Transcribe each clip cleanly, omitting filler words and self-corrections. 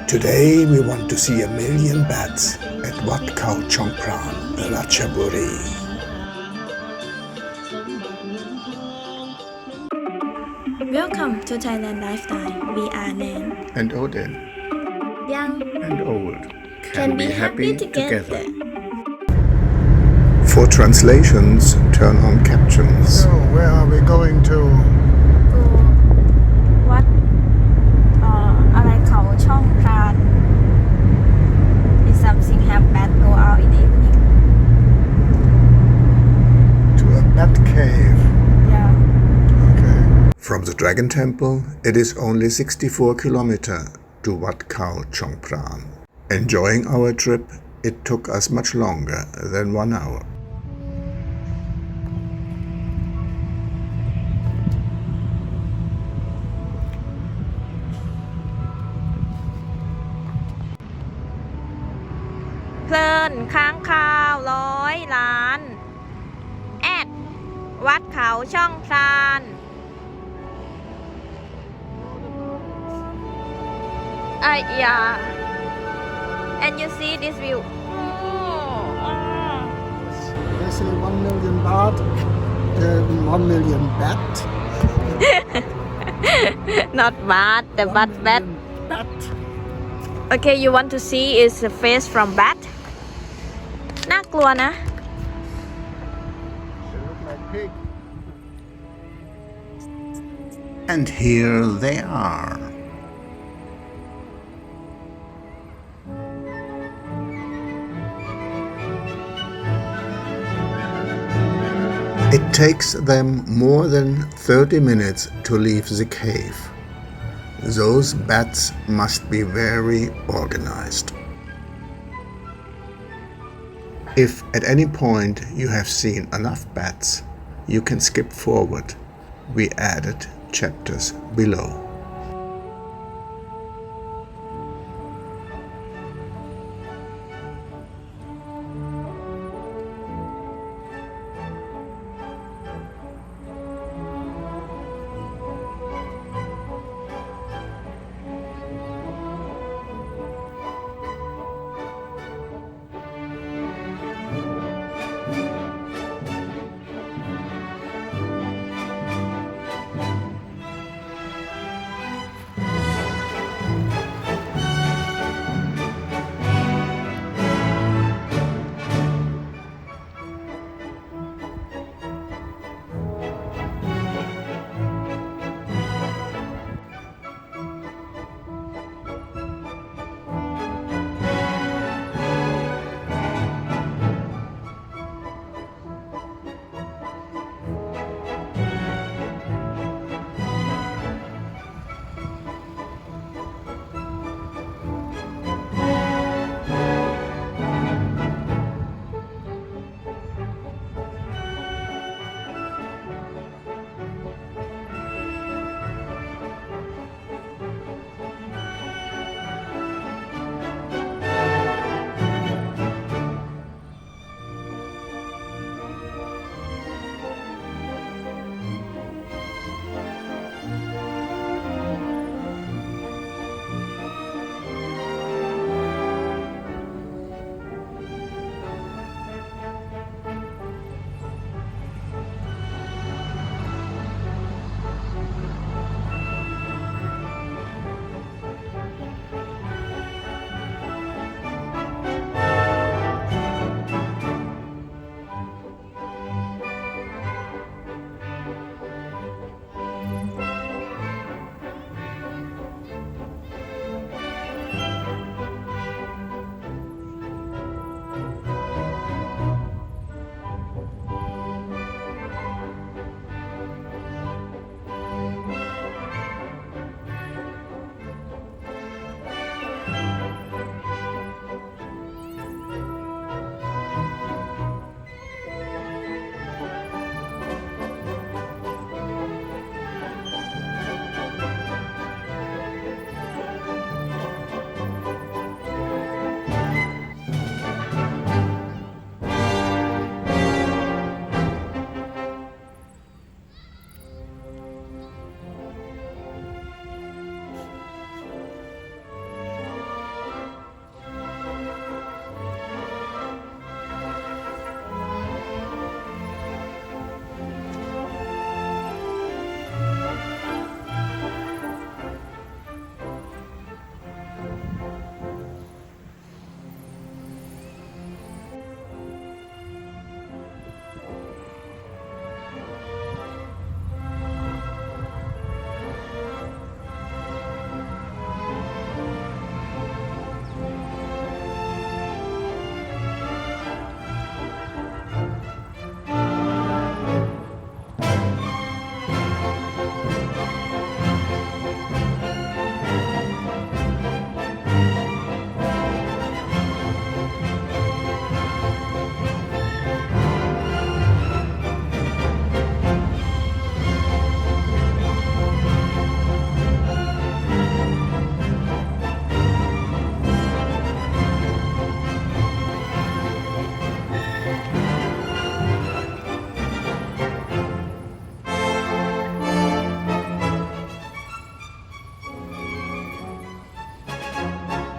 Today we want to see a million bats at Wat Khao Chong Pran, Ratchaburi. Welcome to Thailand Lifestyle. We are Nan. And Oden Young and old can be happy together. For translations, turn on captions. So, where are we going to? To วัดอะไรเขาช่องพราน Is something have bad go out in the evening. To a bat cave. Yeah. Okay. From the Dragon Temple, it is only 64 kilometers to Wat Khao Chong Pran. Enjoying our trip, it took us much longer than 1 hour.เพลินค้างคาว100 ล้านแอดวัดเขาช่องพราน yeah. And you see this view. They say 1 million baht, 1 million bat. Not bad, the bat bat. Bat. Okay, you want to see is the face from bat? น่ากลัวนะ They look like pig. And here they are. It takes them more than 30 minutes to leave the cave. Those bats must be very organized. If at any point you have seen enough bats, you can skip forward. We added chapters below.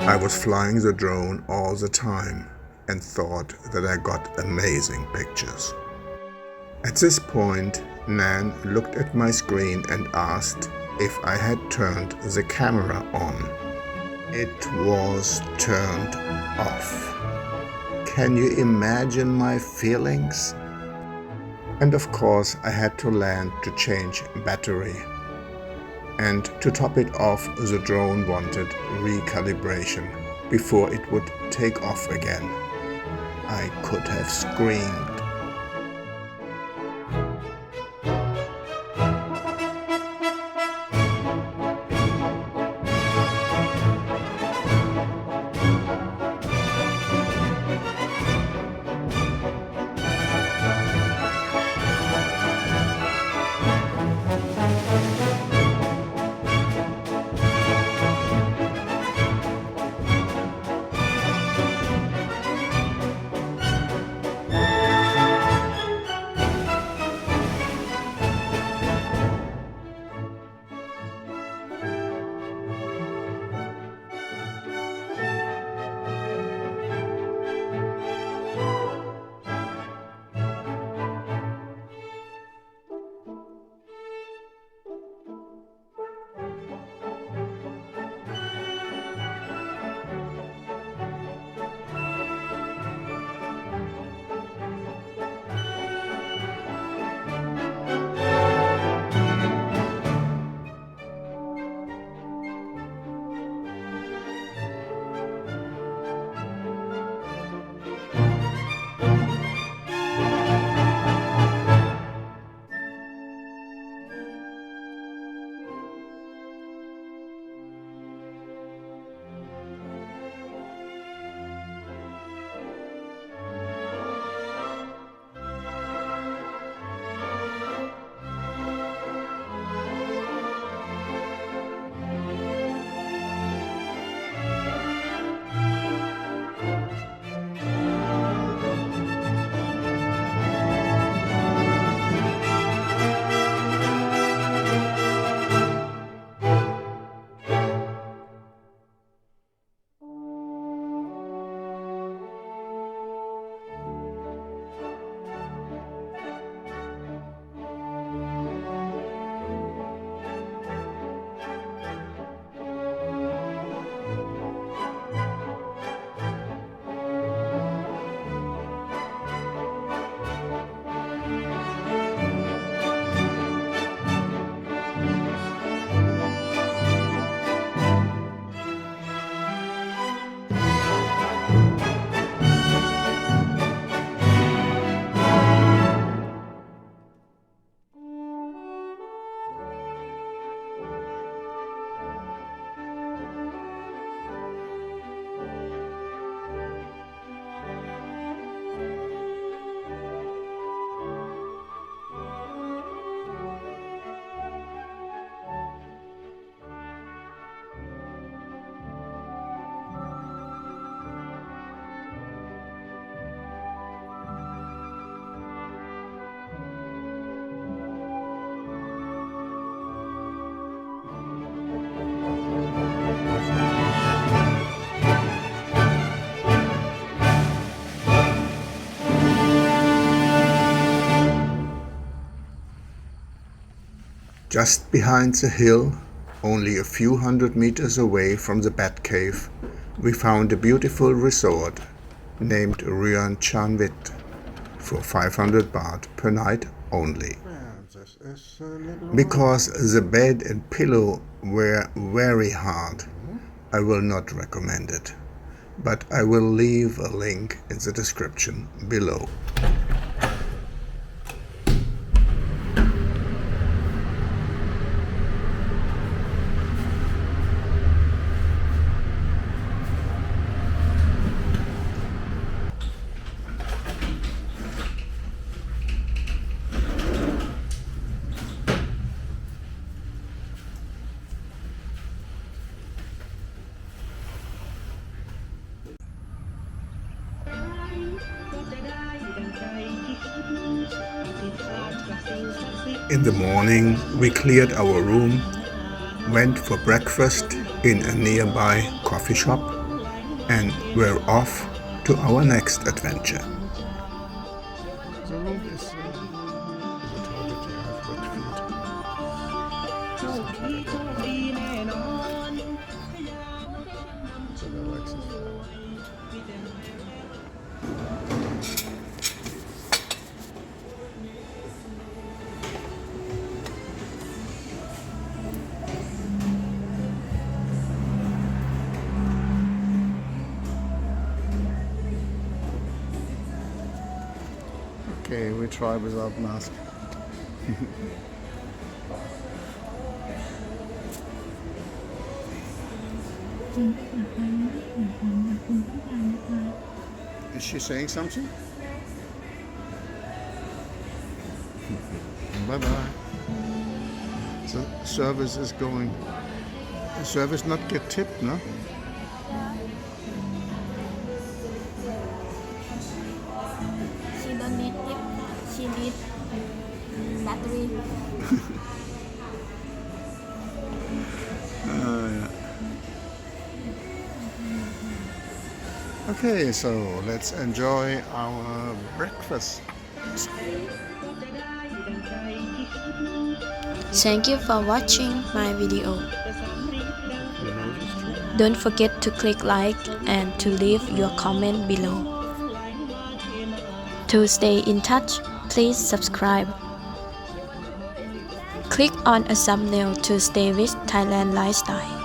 I was flying the drone all the time and thought that I got amazing pictures. At this point, Nan looked at my screen and asked if I had turned the camera on. It was turned off. Can you imagine my feelings? And of course, I had to land to change battery. And to top it off, the drone wanted recalibration before it would take off again. I could have screamed. Just behind the hill, only a few hundred meters away from the Batcave, we found a beautiful resort named Ryan Chanvit for 500 baht per night only. Because the bed and pillow were very hard, I will not recommend it, but I will leave a link in the description below. In the morning, we cleared our room, went for breakfast in a nearby coffee shop, and we're off to our next adventure. The road is the target you have Whitfield. So the Alexis file. Okay, we try without mask. Is she saying something? Bye bye. The service is going. The service not get tipped, no? She don't need tip. She need battery. Yeah. Okay, so let's enjoy our breakfast. Thank you for watching my video. Don't forget to click like and to leave your comment below. To stay in touch, please subscribe. Click on a thumbnail to stay with Thailand lifestyle.